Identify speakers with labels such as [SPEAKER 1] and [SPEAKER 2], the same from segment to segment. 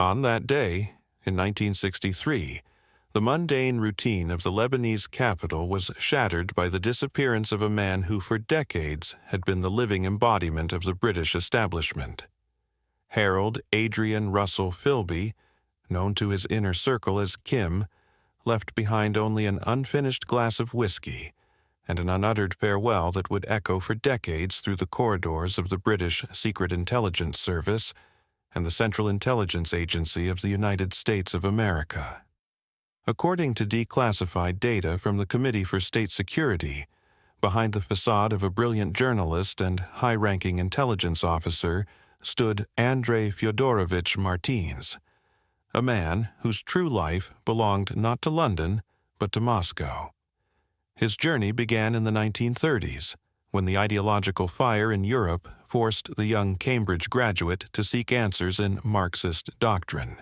[SPEAKER 1] On that day, in 1963, the mundane routine of the Lebanese capital was shattered by the disappearance of a man who for decades had been the living embodiment of the British establishment. Harold Adrian Russell Philby, known to his inner circle as Kim, left behind only an unfinished glass of whiskey and an unuttered farewell that would echo for decades through the corridors of the British Secret Intelligence Service and the Central Intelligence Agency of the United States of America. According to declassified data from the Committee for State Security, behind the facade of a brilliant journalist and high-ranking intelligence officer stood Andrei Fyodorovich Martins, a man whose true life belonged not to London, but to Moscow. His journey began in the 1930s, when the ideological fire in Europe forced the young Cambridge graduate to seek answers in Marxist doctrine.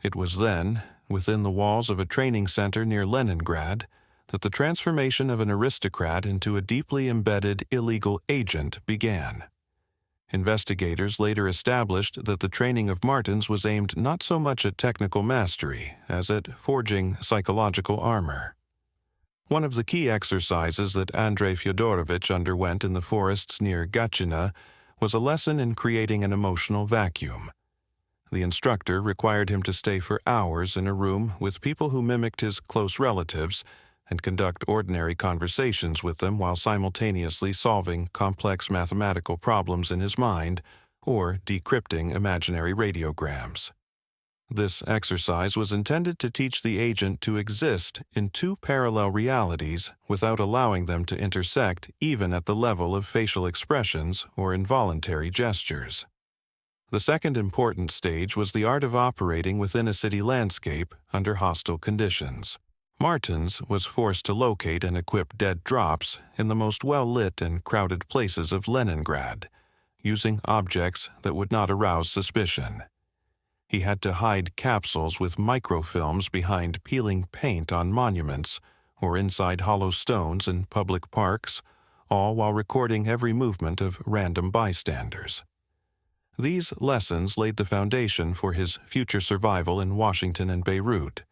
[SPEAKER 1] It was then, within the walls of a training center near Leningrad, that the transformation of an aristocrat into a deeply embedded illegal agent began. Investigators later established that the training of Martins was aimed not so much at technical mastery as at forging psychological armor. One of the key exercises that Andrei Fyodorovich underwent in the forests near Gatchina was a lesson in creating an emotional vacuum. The instructor required him to stay for hours in a room with people who mimicked his close relatives and conduct ordinary conversations with them while simultaneously solving complex mathematical problems in his mind or decrypting imaginary radiograms. This exercise was intended to teach the agent to exist in two parallel realities without allowing them to intersect even at the level of facial expressions or involuntary gestures. The second important stage was the art of operating within a city landscape under hostile conditions. Martins was forced to locate and equip dead drops in the most well-lit and crowded places of Leningrad, using objects that would not arouse suspicion. He had to hide capsules with microfilms behind peeling paint on monuments or inside hollow stones in public parks, all while recording every movement of random bystanders. These lessons laid the foundation for his future survival in Washington and Beirut,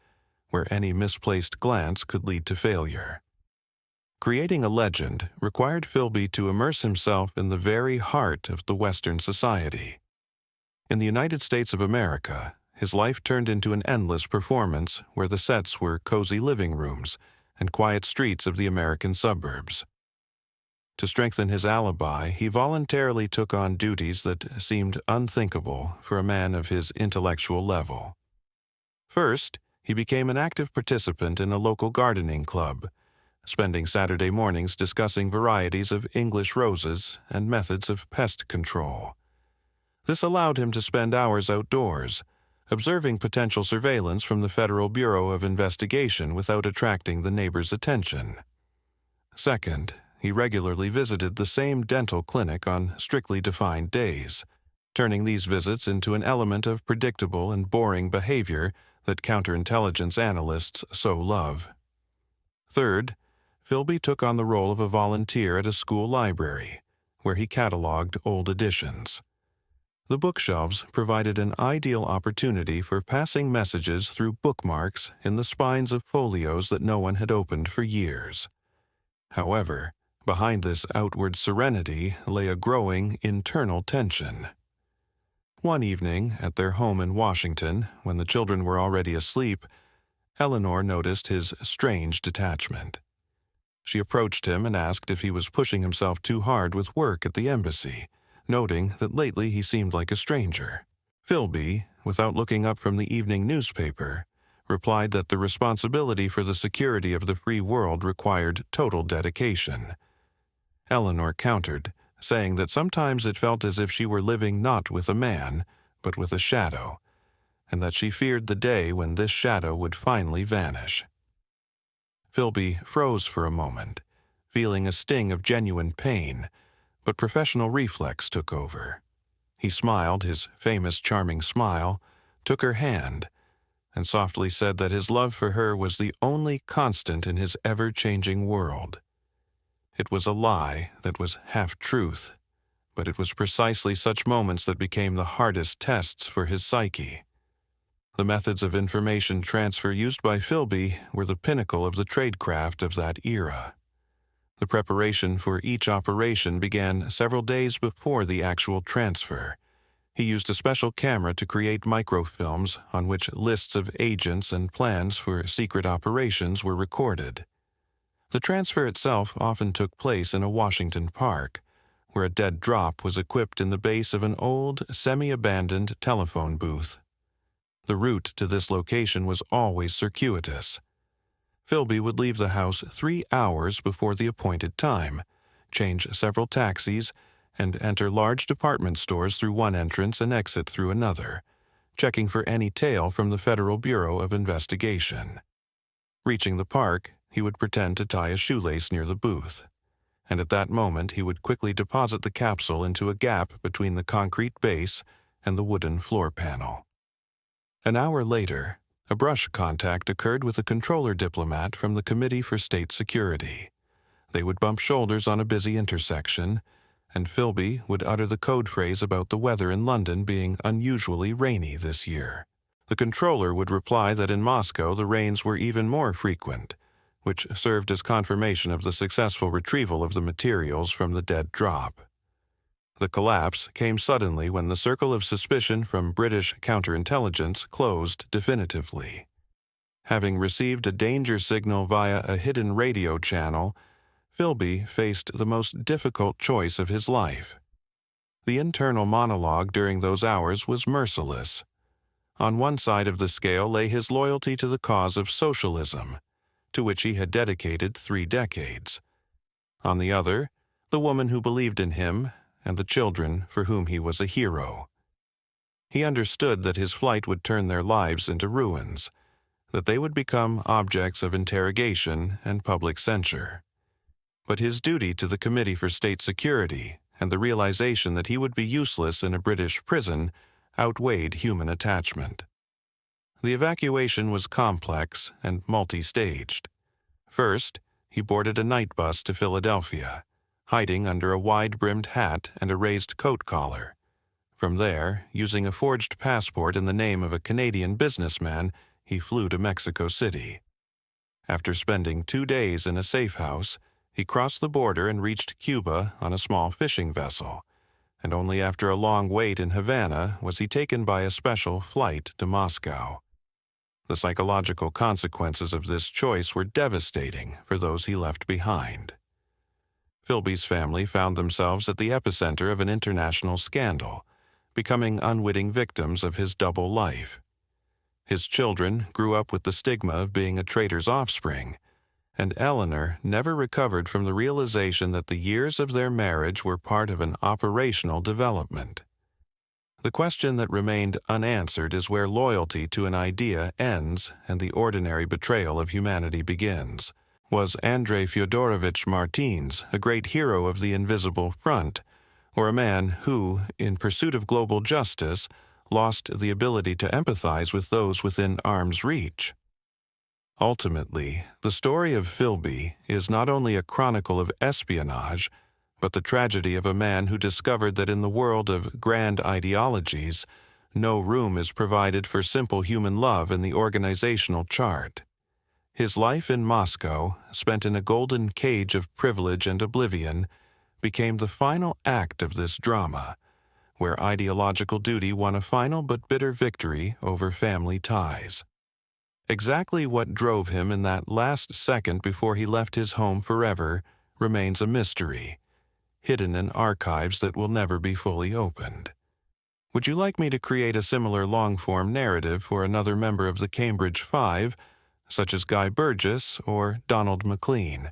[SPEAKER 1] where any misplaced glance could lead to failure. Creating a legend required Philby to immerse himself in the very heart of the Western society. In the United States of America, his life turned into an endless performance where the sets were cozy living rooms and quiet streets of the American suburbs. To strengthen his alibi, he voluntarily took on duties that seemed unthinkable for a man of his intellectual level. First, he became an active participant in a local gardening club, spending Saturday mornings discussing varieties of English roses and methods of pest control. This allowed him to spend hours outdoors, observing potential surveillance from the Federal Bureau of Investigation without attracting the neighbors' attention. Second, he regularly visited the same dental clinic on strictly defined days, turning these visits into an element of predictable and boring behavior that counterintelligence analysts so love. Third, Philby took on the role of a volunteer at a school library, where he cataloged old editions. The bookshelves provided an ideal opportunity for passing messages through bookmarks in the spines of folios that no one had opened for years. However, behind this outward serenity lay a growing internal tension. One evening, at their home in Washington, when the children were already asleep, Eleanor noticed his strange detachment. She approached him and asked if he was pushing himself too hard with work at the embassy, noting that lately he seemed like a stranger. Philby, without looking up from the evening newspaper, replied that the responsibility for the security of the free world required total dedication. Eleanor countered, saying that sometimes it felt as if she were living not with a man, but with a shadow, and that she feared the day when this shadow would finally vanish. Philby froze for a moment, feeling a sting of genuine pain, but professional reflex took over. He smiled his famous charming smile, took her hand, and softly said that his love for her was the only constant in his ever-changing world. It was a lie that was half-truth, but it was precisely such moments that became the hardest tests for his psyche. The methods of information transfer used by Philby were the pinnacle of the tradecraft of that era. The preparation for each operation began several days before the actual transfer. He used a special camera to create microfilms on which lists of agents and plans for secret operations were recorded. The transfer itself often took place in a Washington park, where a dead drop was equipped in the base of an old, semi-abandoned telephone booth. The route to this location was always circuitous. Philby would leave the house 3 hours before the appointed time, change several taxis, and enter large department stores through one entrance and exit through another, checking for any tail from the Federal Bureau of Investigation. Reaching the park, he would pretend to tie a shoelace near the booth, and at that moment he would quickly deposit the capsule into a gap between the concrete base and the wooden floor panel. An hour later, a brush contact occurred with a controller diplomat from the Committee for State Security. They would bump shoulders on a busy intersection, and Philby would utter the code phrase about the weather in London being unusually rainy this year. The controller would reply that in Moscow the rains were even more frequent, which served as confirmation of the successful retrieval of the materials from the dead drop. The collapse came suddenly when the circle of suspicion from British counterintelligence closed definitively. Having received a danger signal via a hidden radio channel, Philby faced the most difficult choice of his life. The internal monologue during those hours was merciless. On one side of the scale lay his loyalty to the cause of socialism, to which he had dedicated 3 decades. On the other, the woman who believed in him and the children for whom he was a hero. He understood that his flight would turn their lives into ruins, that they would become objects of interrogation and public censure. But his duty to the Committee for State Security and the realization that he would be useless in a British prison outweighed human attachment. The evacuation was complex and multi-staged. First, he boarded a night bus to Philadelphia, hiding under a wide-brimmed hat and a raised coat collar. From there, using a forged passport in the name of a Canadian businessman, he flew to Mexico City. After spending 2 days in a safe house, he crossed the border and reached Cuba on a small fishing vessel, and only after a long wait in Havana was he taken by a special flight to Moscow. The psychological consequences of this choice were devastating for those he left behind. Philby's family found themselves at the epicenter of an international scandal, becoming unwitting victims of his double life. His children grew up with the stigma of being a traitor's offspring, and Eleanor never recovered from the realization that the years of their marriage were part of an operational development. The question that remained unanswered is where loyalty to an idea ends and the ordinary betrayal of humanity begins. Was Andrei Fyodorovich Martins a great hero of the invisible front, or a man who, in pursuit of global justice, lost the ability to empathize with those within arm's reach? Ultimately, the story of Philby is not only a chronicle of espionage, but the tragedy of a man who discovered that in the world of grand ideologies, no room is provided for simple human love in the organizational chart. His life in Moscow, spent in a golden cage of privilege and oblivion, became the final act of this drama, where ideological duty won a final but bitter victory over family ties. Exactly what drove him in that last second before he left his home forever remains a mystery, hidden in archives that will never be fully opened. Would you like me to create a similar long-form narrative for another member of the Cambridge Five, such as Guy Burgess or Donald MacLean?